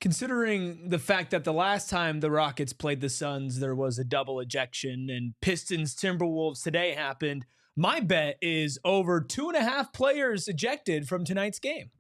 Considering the fact that the last time the Rockets played the Suns, there was a double ejection, and Pistons Timberwolves today happened, my bet is over 2.5 players ejected from tonight's game.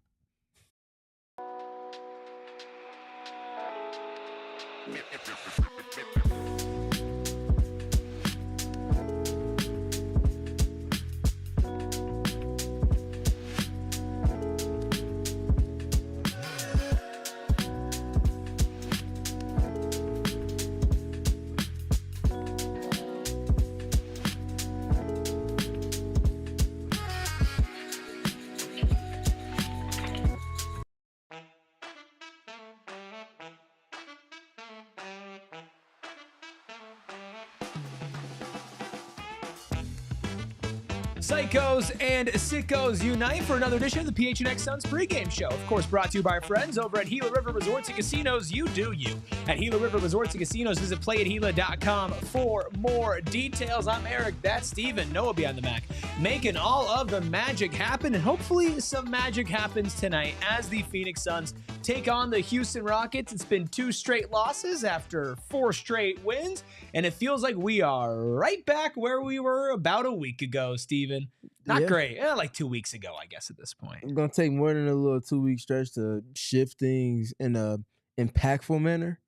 Psychos and sickos unite for another edition of the PHNX Suns pregame show. Of course, brought to you by our friends over at Gila River Resorts and Casinos. You do you. At Gila River Resorts and Casinos, visit playatgila.com for more details. I'm Eric. That's Steven. Noah behind the Mac. Making all of the magic happen, and hopefully some magic happens tonight as the Phoenix Suns take on the Houston Rockets. It's been 2 straight losses after 4 straight wins, and it feels like we are right back where we were about a week ago, Steven. Not great. Like 2 weeks ago, I guess, at this point. It's going to take more than a little 2-week stretch to shift things in a impactful manner.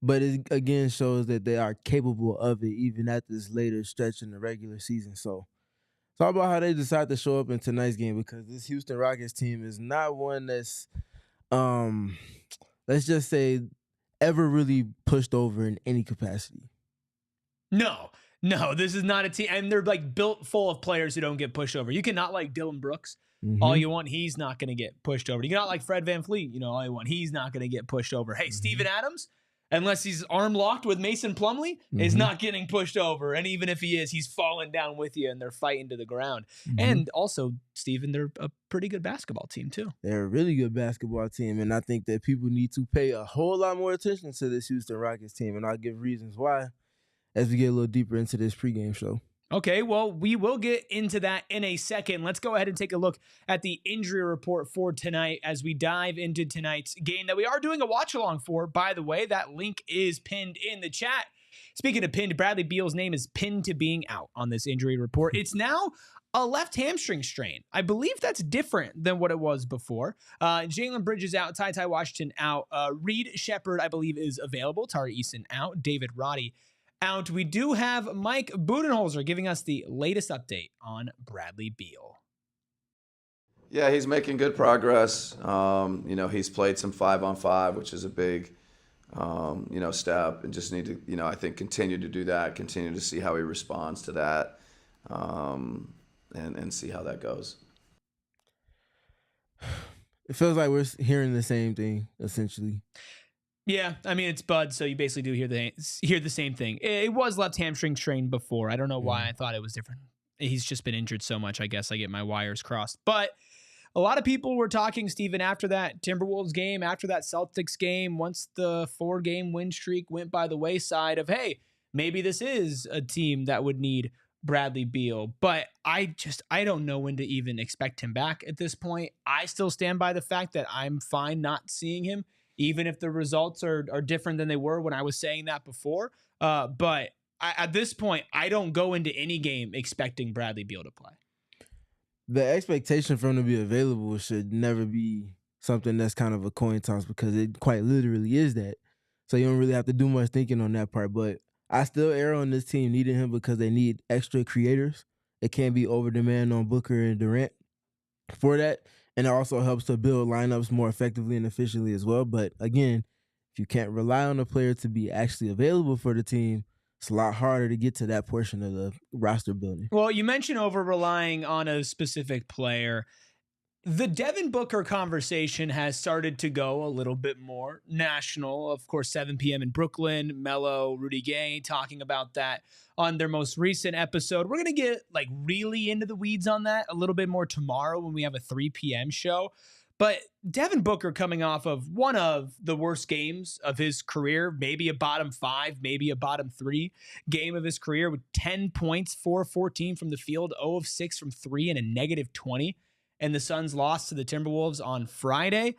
But it, again, shows that they are capable of it, even at this later stretch in the regular season. So it's all about how they decide to show up in tonight's game, because this Houston Rockets team is not one that's, let's just say, ever really pushed over in any capacity. No, this is not a team. And they're like built full of players who don't get pushed over. You cannot like Dylan Brooks all you want. He's not going to get pushed over. You cannot like Fred VanVleet, all you want. He's not going to get pushed over. Hey, Steven Adams, unless he's arm locked with Mason Plumlee, is not getting pushed over. And even if he is, he's falling down with you and they're fighting to the ground. And also, Steven, they're a pretty good basketball team too. They're a really good basketball team. And I think that people need to pay a whole lot more attention to this Houston Rockets team. And I'll give reasons why as we get a little deeper into this pregame show. Okay, well, we will get into that in a second. Let's go ahead and take a look at the injury report for tonight as we dive into tonight's game that we are doing a watch-along for. By the way, that link is pinned in the chat. Speaking of pinned, Bradley Beal's name is pinned to being out on this injury report. It's now a left hamstring strain. I believe that's different than what it was before. Jalen Bridges out, Ty Washington out. Reed Shepard, I believe, is available. Tari Eason out. David Roddy out. We do have Mike Budenholzer giving us the latest update on Bradley Beal. Yeah, he's making good progress. He's played some 5-on-5, which is a big, step, and just need to, I think continue to do that, continue to see how he responds to that, and see how that goes. It feels like we're hearing the same thing, essentially. Yeah, I mean, it's Bud, so you basically do hear the same thing. It was left hamstring strain before. I don't know why I thought it was different. He's just been injured so much, I guess I get my wires crossed. But a lot of people were talking, Steven, after that Timberwolves game, after that Celtics game, once the 4-game win streak went by the wayside of, hey, maybe this is a team that would need Bradley Beal. But I don't know when to even expect him back at this point. I still stand by the fact that I'm fine not seeing him, even if the results are different than they were when I was saying that before. But at this point, I don't go into any game expecting Bradley Beal to play. The expectation for him to be available should never be something that's kind of a coin toss, because it quite literally is that. So you don't really have to do much thinking on that part. But I still err on this team needing him because they need extra creators. It can't be over demand on Booker and Durant for that. And it also helps to build lineups more effectively and efficiently as well. But again, if you can't rely on a player to be actually available for the team, it's a lot harder to get to that portion of the roster building. Well, you mentioned over-relying on a specific player. The Devin Booker conversation has started to go a little bit more national. Of course, 7 p.m. in Brooklyn, Melo, Rudy Gay talking about that on their most recent episode. We're going to get really into the weeds on that a little bit more tomorrow when we have a 3 p.m. show. But Devin Booker coming off of one of the worst games of his career, maybe a bottom 5, maybe a bottom 3 game of his career with 10 points, 4-14 from the field, 0 of 6 from 3, and a -20. And the Suns lost to the Timberwolves on Friday.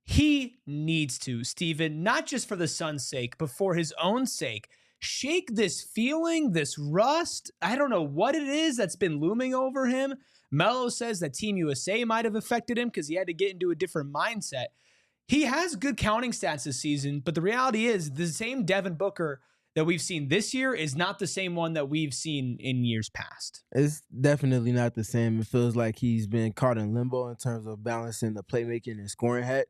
He needs to, Steven, not just for the Suns' sake, but for his own sake, shake this feeling, this rust. I don't know what it is that's been looming over him. Melo says that Team USA might have affected him because he had to get into a different mindset. He has good counting stats this season, but the reality is the same Devin Booker that we've seen this year is not the same one that we've seen in years past. It's definitely not the same. It feels like he's been caught in limbo in terms of balancing the playmaking and scoring hat.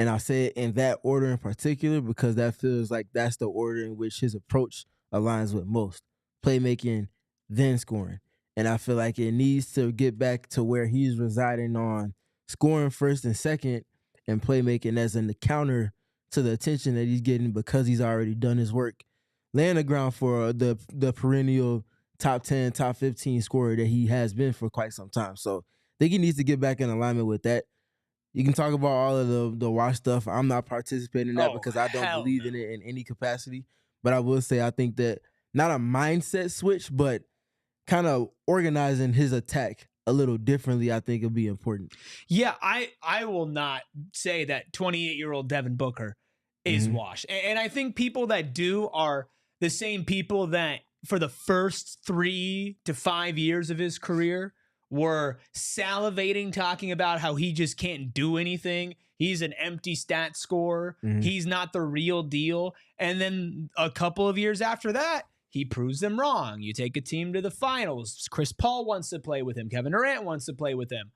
And I say it in that order in particular because that feels like that's the order in which his approach aligns with most. Playmaking, then scoring. And I feel like it needs to get back to where he's residing on scoring first and second and playmaking as in the counter to the attention that he's getting because he's already done his work. Laying the ground for the perennial top 10, top 15 scorer that he has been for quite some time. So I think he needs to get back in alignment with that. You can talk about all of the watch stuff. I'm not participating in that because I don't believe in it in any capacity. But I will say I think that not a mindset switch, but kind of organizing his attack a little differently, I think, would be important. Yeah, I will not say that 28-year-old Devin Booker is washed. And I think people that do are the same people that for the first 3 to 5 years of his career were salivating, talking about how he just can't do anything. He's an empty stat scorer. He's not the real deal. And then a couple of years after that, he proves them wrong. You take a team to the finals. Chris Paul wants to play with him. Kevin Durant wants to play with him.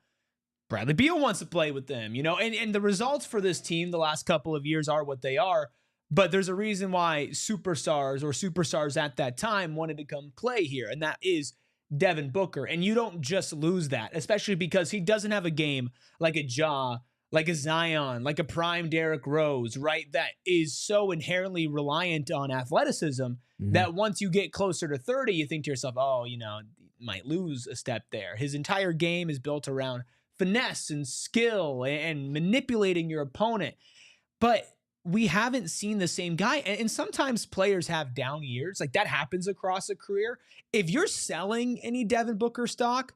Bradley Beal wants to play with them. And the results for this team the last couple of years are what they are. But there's a reason why superstars at that time wanted to come play here. And that is Devin Booker. And you don't just lose that, especially because he doesn't have a game like a Ja, like a Zion, like a prime Derrick Rose, right? That is so inherently reliant on athleticism that once you get closer to 30, you think to yourself, might lose a step there. His entire game is built around finesse and skill and manipulating your opponent. But we haven't seen the same guy. And sometimes players have down years. Like that happens across a career. If you're selling any Devin Booker stock,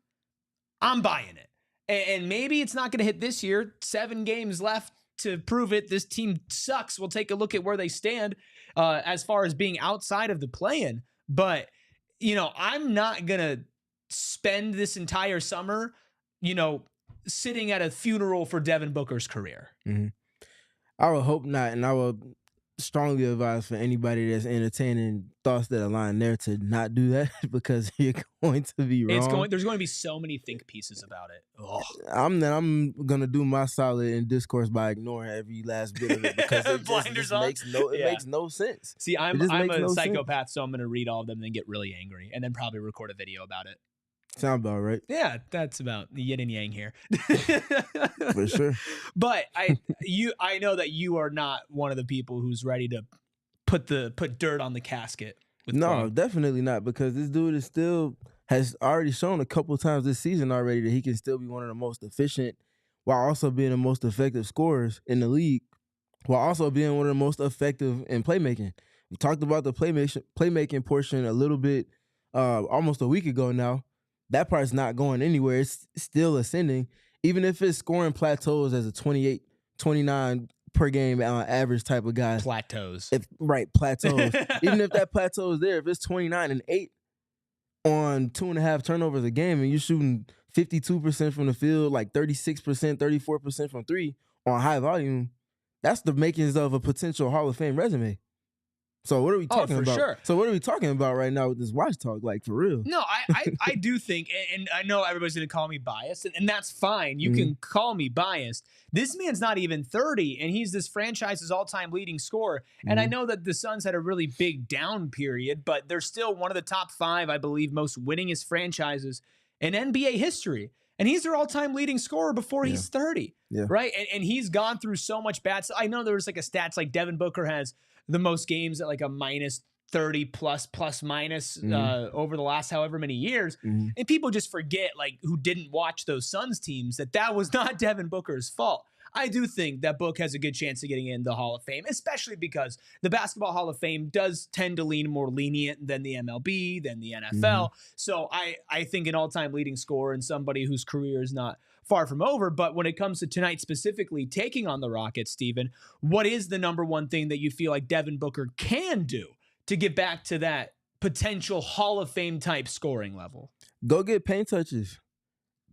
I'm buying it. And maybe it's not going to hit this year. 7 games left to prove it. This team sucks. We'll take a look at where they stand as far as being outside of the play-in. But, I'm not going to spend this entire summer, sitting at a funeral for Devin Booker's career. I would hope not, and I would strongly advise for anybody that's entertaining thoughts that align there to not do that because you're going to be wrong. There's going to be so many think pieces about it. Ugh. I'm gonna do my solid in discourse by ignoring every last bit of it because it makes no sense. See, I'm a psychopath, so I'm gonna read all of them and then get really angry and then probably record a video about it. Sound about right. Yeah, that's about the yin and yang here. For sure. But I know that you are not one of the people who's ready to put dirt on the casket. No, definitely not, because this dude has already shown a couple times this season already that he can still be one of the most efficient while also being the most effective scorers in the league, while also being one of the most effective in playmaking. We talked about the playmaking portion a little bit almost a week ago now. That part's not going anywhere. It's still ascending. Even if it's scoring plateaus as a 28, 29 per game average type of guy. Plateaus. Plateaus. Even if that plateau is there, if it's 29 and 8 on 2.5 turnovers a game and you're shooting 52% from the field, like 36%, 34% from 3 on high volume, that's the makings of a potential Hall of Fame resume. So what are we talking about? Sure. So what are we talking about right now with this watch talk? Like, for real? No, I do think, and I know everybody's going to call me biased, and that's fine. You can call me biased. This man's not even 30, and he's this franchise's all-time leading scorer. And I know that the Suns had a really big down period, but they're still one of the top 5, I believe, most winningest franchises in NBA history. And he's their all-time leading scorer before he's 30, right? And he's gone through so much bad stuff. I know there was like a stats like Devin Booker has the most games at like a minus 30 plus minus over the last however many years. And people just forget, like, who didn't watch those Suns teams, that was not Devin Booker's fault. I do think that Book has a good chance of getting in the Hall of Fame, especially because the Basketball Hall of Fame does tend to lean more lenient than the MLB, than the NFL. So I think an all-time leading scorer and somebody whose career is not far from over. But when it comes to tonight specifically taking on the Rockets, Steven, what is the number one thing that you feel like Devin Booker can do to get back to that potential Hall of Fame type scoring level? Go get paint touches.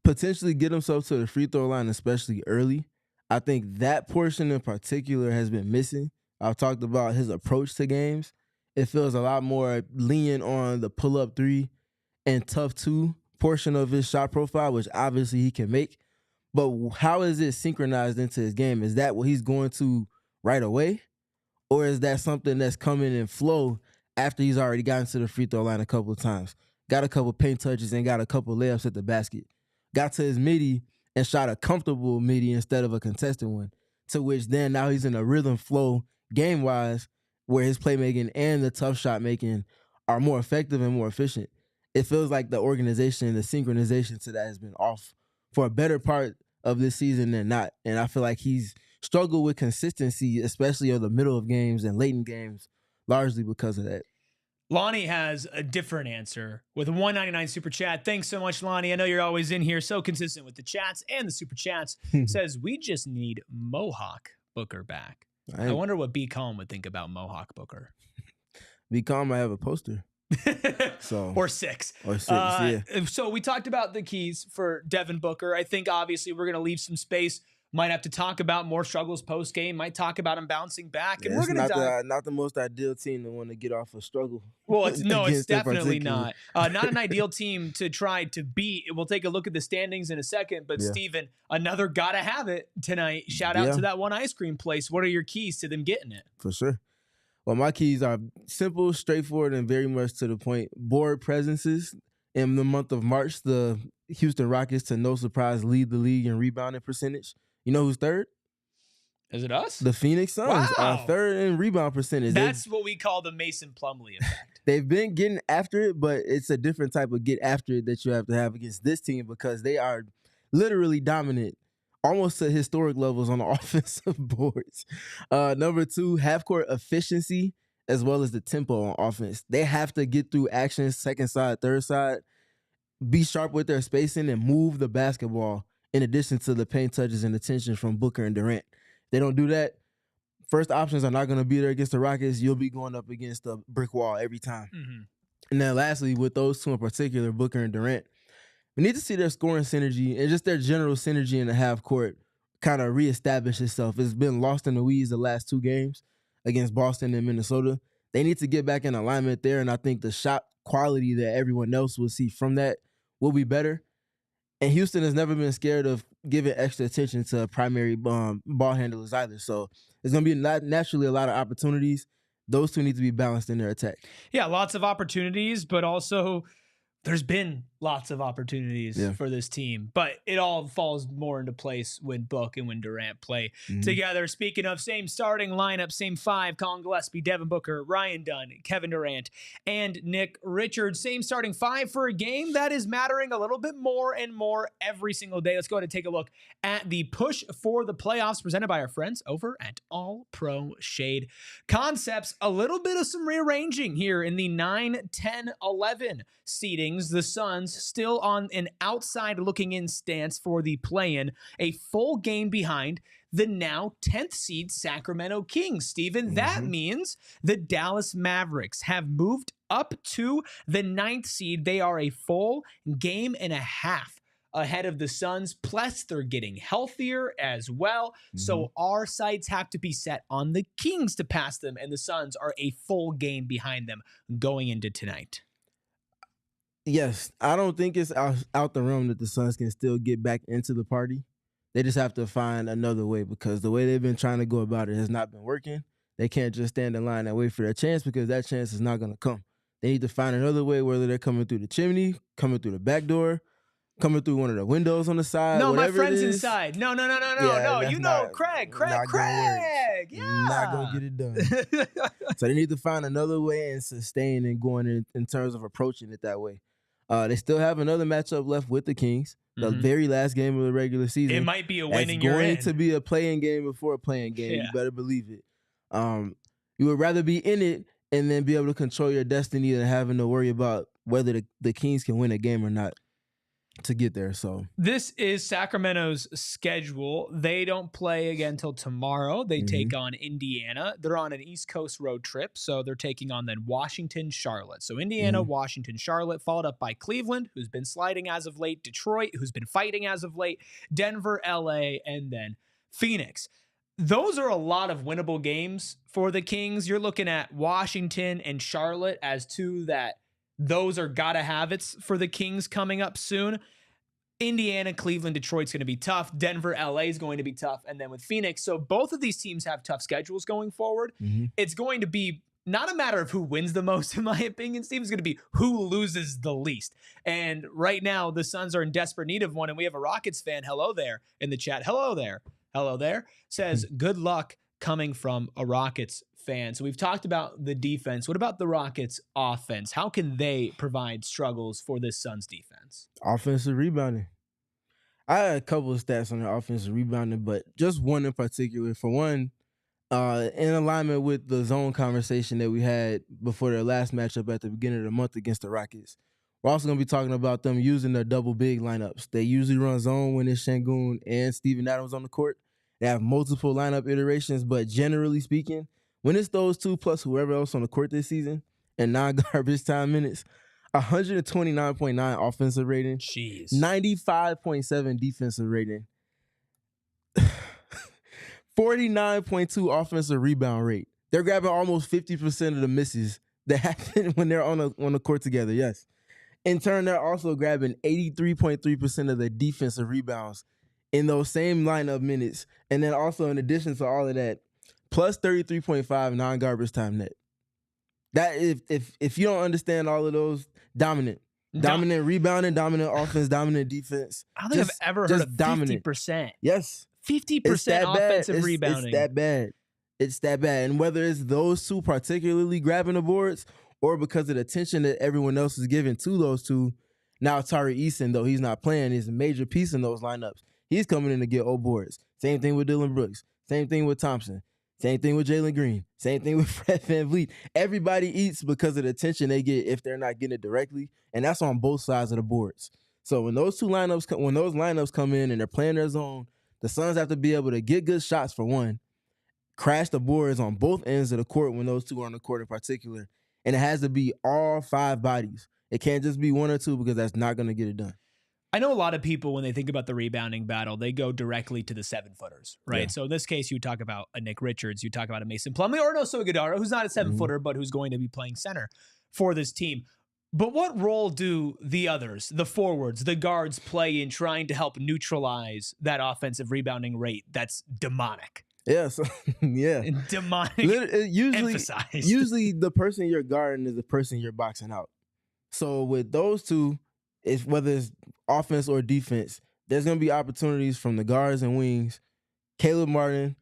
Potentially get himself to the free throw line, especially early. I think that portion in particular has been missing. I've talked about his approach to games. It feels a lot more lenient on the pull-up three and tough two portion of his shot profile, which obviously he can make. But how is it synchronized into his game? Is that what he's going to right away? Or is that something that's coming in flow after he's already gotten to the free throw line a couple of times? Got a couple paint touches and got a couple layups at the basket. Got to his midi and shot a comfortable midi instead of a contested one, to which then now he's in a rhythm flow game-wise where his playmaking and the tough shot making are more effective and more efficient. It feels like the organization and the synchronization to that has been off for a better part of this season than not. And I feel like he's struggled with consistency, especially of the middle of games and late in games, largely because of that. Lonnie has a different answer with a $1.99 super chat. Thanks so much, Lonnie. I know you're always in here, so consistent with the chats and the super chats. Says, we just need Mohawk Booker back. I wonder what B. Calm would think about Mohawk Booker. B. Calm might have a poster. Or six. Yeah. So we talked about the keys for Devin Booker. I think obviously we're going to leave some space. Might have to talk about more struggles post game. Might talk about him bouncing back, and we're going to not the most ideal team to want to get off a struggle. Well, it's definitely not an ideal team to try to beat. We'll take a look at the standings in a second, but Steven, another gotta have it tonight. Shout out to that one ice cream place. What are your keys to them getting it? For sure. Well, my keys are simple, straightforward, and very much to the point. Board presences. In the month of March, the Houston Rockets, to no surprise, lead the league in rebounding percentage. You know who's third? Is it us? The Phoenix Suns are third in rebound percentage. That's what we call the Mason Plumlee effect. They've been getting after it, but it's a different type of get after it that you have to have against this team because they are literally dominant, almost to historic levels on the offensive boards. Number two, half-court efficiency as well as the tempo on offense. They have to get through actions, second side, third side, be sharp with their spacing, and move the basketball in addition to the paint touches and attention from Booker and Durant. They don't do that, first options are not going to be there against the Rockets. You'll be going up against a brick wall every time. Mm-hmm. And then lastly, with those two in particular, Booker and Durant, we need to see their scoring synergy and just their general synergy in the half court kind of reestablish itself. It's been lost in the weeds the last two games against Boston and Minnesota. They need to get back in alignment there, and I think the shot quality that everyone else will see from that will be better. And Houston has never been scared of giving extra attention to primary ball handlers either. So there's going to be naturally a lot of opportunities. Those two need to be balanced in their attack. Yeah, lots of opportunities, but also there's been lots of opportunities for this team, but it all falls more into place when Book and when Durant play together. Speaking of same starting lineup, same five: Colin Gillespie, Devin Booker, Ryan Dunn, Kevin Durant, and Nick Richards. Same starting five for a game that is mattering a little bit more and more every single day. Let's go ahead and take a look at the push for the playoffs presented by our friends over at All Pro Shade Concepts. A little bit of some rearranging here in the 9, 10, 11 seedings. The Suns still on an outside looking in stance for the play-in, a full game behind the now 10th seed Sacramento Kings. Steven, that means the Dallas Mavericks have moved up to the 9th seed. They are a full game and a half ahead of the Suns, plus they're getting healthier as well. So our sights have to be set on the Kings to pass them, and the Suns are a full game behind them going into tonight. Yes, I don't think it's out the realm that the Suns can still get back into the party. They just have to find another way because the way they've been trying to go about it has not been working. They can't just stand in line and wait for their chance because that chance is not going to come. They need to find another way, whether they're coming through the chimney, coming through the back door, coming through one of the windows on the side. No, my friend's inside. No. You know, Craig. Yeah. Not going to get it done. So they need to find another way and sustain and going in terms of approaching it that way. They still have another matchup left with the Kings, the very last game of the regular season. It might be a winning you're in. It's going to be a playing game before a playing game. Yeah. You better believe it. You would rather be in it and then be able to control your destiny than having to worry about whether the Kings can win a game or not. to get there. So this is Sacramento's schedule. They don't play again until tomorrow. They take on Indiana. They're on an East Coast road trip, so they're taking on then Washington, Charlotte. So Indiana, Washington, Charlotte, followed up by Cleveland, who's been sliding as of late, Detroit, who's been fighting as of late, Denver, LA, and then Phoenix. Those are a lot of winnable games for the Kings. You're looking at Washington and Charlotte as two that those are gotta have it's for the Kings coming up soon. Indiana, Cleveland, Detroit's going to be tough. Denver, LA is going to be tough. And then with Phoenix. So both of these teams have tough schedules going forward. It's going to be not a matter of who wins the most, in my opinion, Steve. It's going to be who loses the least. And right now, the Suns are in desperate need of one. And we have a Rockets fan, hello there, in the chat. Hello there, says, good luck coming from a Rockets fan. So we've talked about the defense. What about the Rockets offense? How can they provide struggles for this Suns defense? Offensive rebounding. I had a couple of stats on their offensive rebounding, but just one in particular. For one, in alignment with the zone conversation that we had before their last matchup at the beginning of the month against the Rockets, we're also going to be talking about them using their double big lineups. They usually run zone when it's Şengün and Steven Adams on the court. They have multiple lineup iterations, but generally speaking, when it's those two plus whoever else on the court this season and non-garbage time minutes, 129.9 offensive rating, 95.7 defensive rating, 49.2 offensive rebound rate. They're grabbing almost 50% of the misses that happen when they're on the court together, yes. In turn, they're also grabbing 83.3% of the defensive rebounds in those same lineup minutes. And then also, in addition to all of that, plus 33.5 non-garbage time net. That if you don't understand all of those, dominant rebounding, dominant offense, dominant defense. I don't think I've ever heard of 50%. Yes. 50% offensive rebounding. It's that bad. And whether it's those two particularly grabbing the boards or because of the attention that everyone else is giving to those two, now Tari Eason, though he's not playing, is a major piece in those lineups. He's coming in to get old boards. Same thing with Dylan Brooks. Same thing with Thompson. Same thing with Jalen Green. Same thing with Fred VanVleet. Everybody eats because of the attention they get if they're not getting it directly, and that's on both sides of the boards. So when those lineups come in and they're playing their zone, the Suns have to be able to get good shots for one, crash the boards on both ends of the court when those two are on the court in particular, and it has to be all five bodies. It can't just be one or two because that's not going to get it done. I know a lot of people, when they think about the rebounding battle, they go directly to the 7-footers, right? Yeah. So in this case, you talk about a Nick Richards, you talk about a Mason Plumlee, or an Oso Ighodaro, who's not a 7-footer, but who's going to be playing center for this team. But what role do the others, the forwards, the guards play in trying to help neutralize that offensive rebounding rate that's demonic? Yeah, so, yeah. And demonic emphasized. Usually the person you're guarding is the person you're boxing out. So with those two, whether it's offense or defense, there's going to be opportunities from the guards and wings. Cody Martin,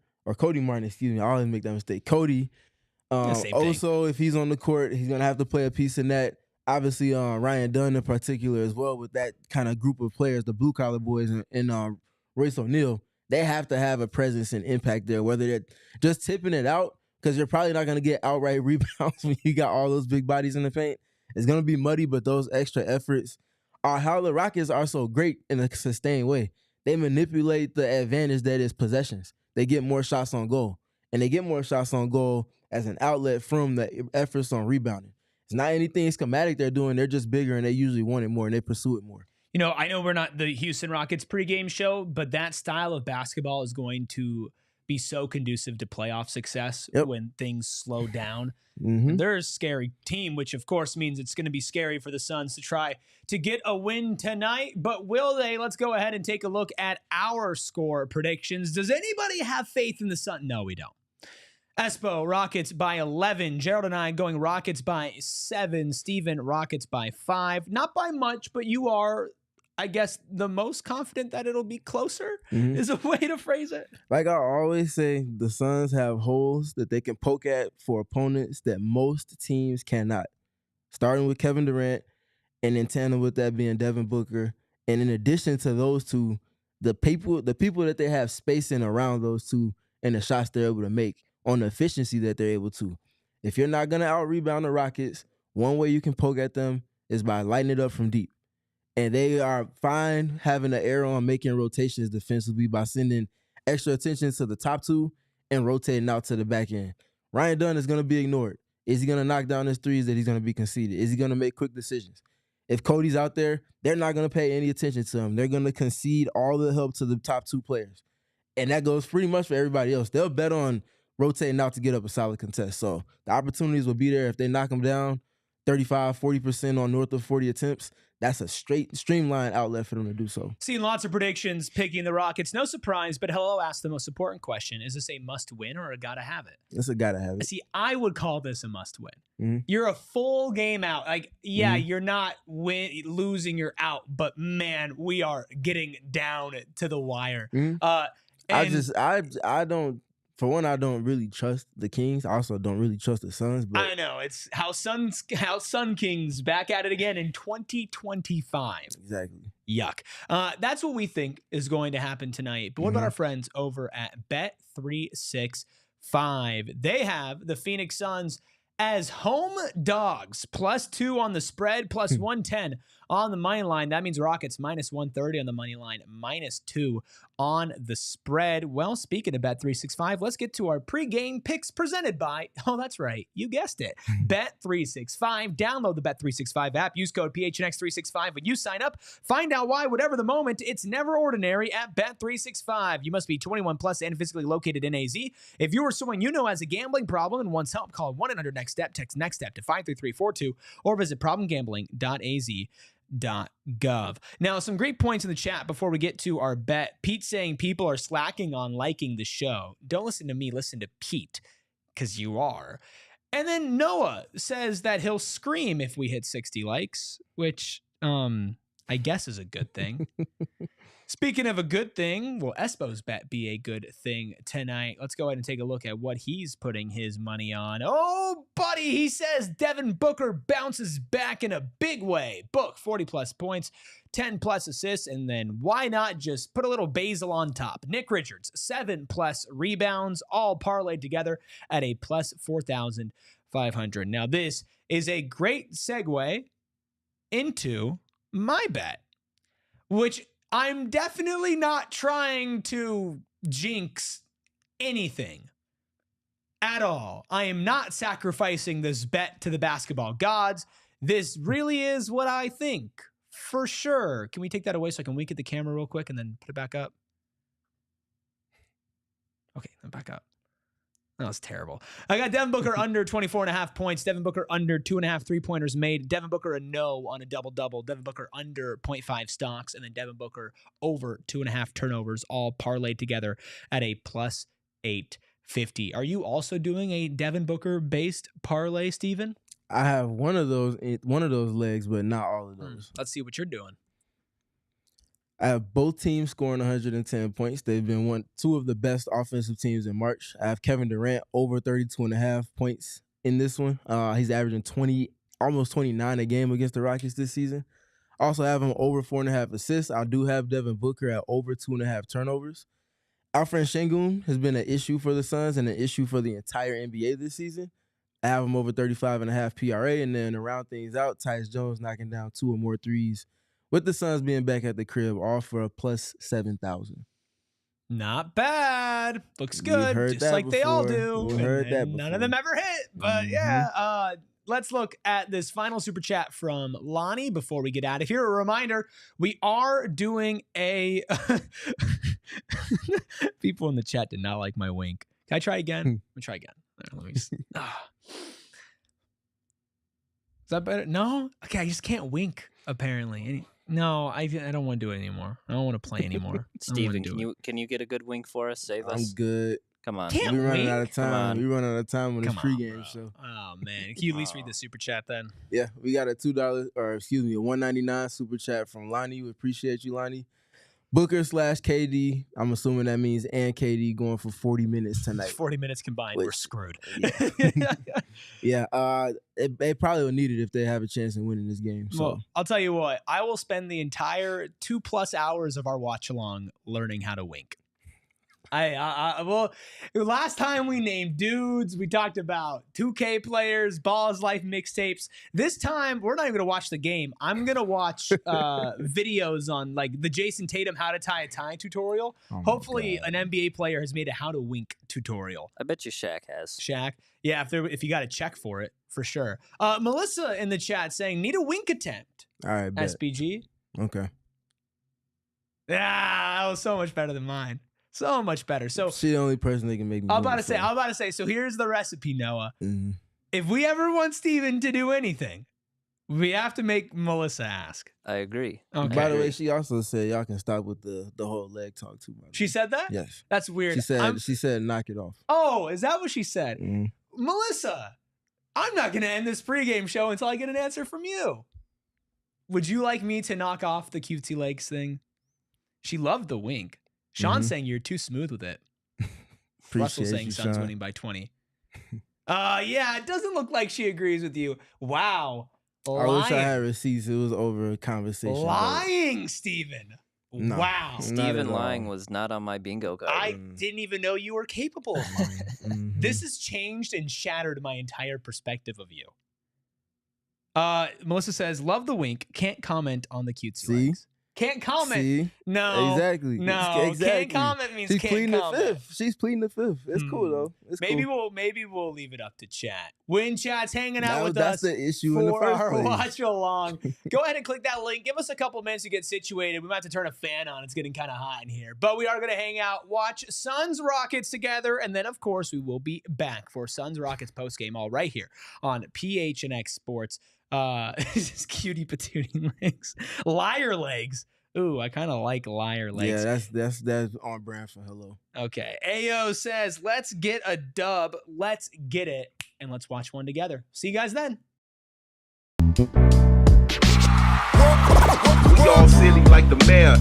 excuse me, I always make that mistake. Cody, also, if he's on the court, he's going to have to play a piece in that. Obviously, Ryan Dunn in particular as well, with that kind of group of players, the blue-collar boys and Royce O'Neal, they have to have a presence and impact there, whether they're just tipping it out, because you're probably not going to get outright rebounds when you got all those big bodies in the paint. It's going to be muddy, but those extra efforts are how the Rockets are so great in a sustained way. They manipulate the advantage that is possessions. They get more shots on goal, and they get more shots on goal as an outlet from the efforts on rebounding. It's not anything schematic they're doing. They're just bigger, and they usually want it more, and they pursue it more. You know, I know we're not the Houston Rockets pregame show, but that style of basketball is going to be so conducive to playoff success when things slow down. They're a scary team, which of course means it's going to be scary for the Suns to try to get a win tonight. But will they? Let's go ahead and take a look at our score predictions. Does anybody have faith in the Suns? No, we don't. Espo, Rockets by 11. Gerald and I going Rockets by 7. Steven, Rockets by 5. Not by much, but you are, I guess, the most confident that it'll be closer is a way to phrase it. Like I always say, the Suns have holes that they can poke at for opponents that most teams cannot. Starting with Kevin Durant, and in tandem with that being Devin Booker. And in addition to those two, the people that they have spacing around those two and the shots they're able to make on the efficiency that they're able to. If you're not going to out-rebound the Rockets, one way you can poke at them is by lighting it up from deep. And they are fine having an error on making rotations defensively by sending extra attention to the top two and rotating out to the back end. Ryan Dunn is going to be ignored. Is he going to knock down his threes that he's going to be conceded? Is he going to make quick decisions? If Cody's out there, they're not going to pay any attention to him. They're going to concede all the help to the top two players. And that goes pretty much for everybody else. They'll bet on rotating out to get up a solid contest. So the opportunities will be there. If they knock them down 35, 40% on north of 40 attempts, that's a straight, streamlined outlet for them to do so. Seen lots of predictions picking the Rockets. No surprise, but Hello asked the most important question. Is this a must-win or a gotta-have it? It's a gotta-have it. See, I would call this a must-win. Mm-hmm. You're a full game out. Like, yeah, you're not losing, you're out. But, man, we are getting down to the wire. Mm-hmm. I don't... For one, I don't really trust the Kings. I also don't really trust the Suns. But I know. It's how Sun Kings back at it again in 2025. Exactly. Yuck. That's what we think is going to happen tonight. But what about our friends over at Bet365? They have the Phoenix Suns as home dogs, +2 on the spread, +110 on the money line. That means Rockets -130 on the money line, -2 on the spread. Well, speaking of Bet365, let's get to our pregame picks presented by, oh, that's right, you guessed it, Bet365. Download the Bet365 app. Use code PHNX365 when you sign up. Find out why, whatever the moment, it's never ordinary at Bet365. You must be 21 plus and physically located in AZ. If you or someone you know has a gambling problem and wants help, call 1-800-NEXT-STEP. Text NEXT STEP to 53342 or visit problemgambling.az.gov. Now, some great points in the chat before we get to our bet. Pete saying people are slacking on liking the show. Don't listen to me, listen to Pete, because you are. And then Noah says that he'll scream if we hit 60 likes, which I guess is a good thing. Speaking of a good thing, will Espo's bet be a good thing tonight? Let's go ahead and take a look at what he's putting his money on. Oh, buddy, he says Devin Booker bounces back in a big way. Book 40-plus points, 10-plus assists, and then why not just put a little basil on top? Nick Richards, 7-plus rebounds, all parlayed together at a plus 4,500. Now, this is a great segue into my bet, which I'm definitely not trying to jinx anything at all. I am not sacrificing this bet to the basketball gods. This really is what I think for sure. Can we take that away so I can wink at the camera real quick and then put it back up? Okay, then back up. That was terrible. I got Devin Booker under 24.5 points. Devin Booker under 2.5 3-pointers made. Devin Booker a no on a double-double. Devin Booker under 0.5 stocks. And then Devin Booker over 2.5 turnovers, all parlayed together at a plus 850. Are you also doing a Devin Booker-based parlay, Steven? I have one of those legs, but not all of those. Let's see what you're doing. I have both teams scoring 110 points. They've been two of the best offensive teams in March. I have Kevin Durant over 32.5 points in this one. He's averaging 20, almost 29 a game against the Rockets this season. Also have him over 4.5 assists. I do have Devin Booker at over 2.5 turnovers. Alfred Şengün has been an issue for the Suns and an issue for the entire NBA this season. I have him over 35.5 PRA, and then to round things out, Tyus Jones knocking down 2 or more threes, with the Suns being back at the crib, all for a plus 7,000. Not bad. Looks good. Just like they all do. None of them ever hit. But yeah, let's look at this final super chat from Lonnie before we get out of here. A reminder, we are doing a... People in the chat did not like my wink. Can I try again? Let me try again. Let me just... Is that better? No? Okay, I just can't wink, apparently. No, I don't want to do it anymore. I don't want to play anymore. Steven, can you get a good wink for us? Save us. I'm good. Come on. Can't We're running wink? out of time. We're running out of time on this Come on, pregame bro. show. Oh, man. Can you at least read the super chat then? Yeah, we got a $2, or excuse me, a $1.99 super chat from Lonnie. We appreciate you, Lonnie. Booker/KD, I'm assuming that means and KD going for 40 minutes tonight. 40 minutes combined. We're screwed. Yeah, they probably will need it if they have a chance in winning this game. So. Well, I'll tell you what. I will spend the entire 2+ hours of our watch along learning how to wink. Well, last time we named dudes, we talked about 2K players, Ball's Life mixtapes. This time, we're not even going to watch the game. I'm going to watch videos on like the Jason Tatum how to tie a tie tutorial. Hopefully, an NBA player has made a how to wink tutorial. I bet you Shaq has. Shaq? Yeah, if you got to check for it, for sure. Melissa in the chat saying, need a wink attempt. All right, bet. SBG. Okay. Yeah, that was so much better than mine. So much better. So she the only person that can make me. I'm about to say. So here's the recipe, Noah. Mm-hmm. If we ever want Steven to do anything, we have to make Melissa ask. I agree. Okay. By the way, she also said y'all can stop with the whole leg talk too much. She said that? Yes. That's weird. She said knock it off. Oh, is that what she said? Mm-hmm. Melissa, I'm not gonna end this pregame show until I get an answer from you. Would you like me to knock off the cutesy legs thing? She loved the wink. Sean's saying you're too smooth with it. Russell saying Suns winning by 20. Yeah, it doesn't look like she agrees with you. Wow. I wish I had receipts. It was over a conversation. Lying, Steven. No, wow. Steven lying was not on my bingo card. I didn't even know you were capable of lying. This has changed and shattered my entire perspective of you. Melissa says, love the wink. Can't comment on the cutesy legs. Can't comment. See? No. Exactly. No. Exactly. Can't comment means She's can't pleading comment. the fifth. She's pleading the fifth. It's cool though. It's maybe cool. we'll leave it up to chat. When chat's hanging out with that's us the issue in the for first our place. watch along, go ahead and click that link. Give us a couple minutes to get situated. We might have to turn a fan on. It's getting kind of hot in here. But we are going to hang out, watch Suns Rockets together, and then of course we will be back for Suns Rockets postgame all right here on PHNX Sports. Just cutie patootie legs. Liar legs. Ooh, I kind of like liar legs. Yeah, that's on brand for hello. Okay. Ayo says, let's get a dub. Let's get it. And let's watch one together. See you guys then. We all silly like the mayor.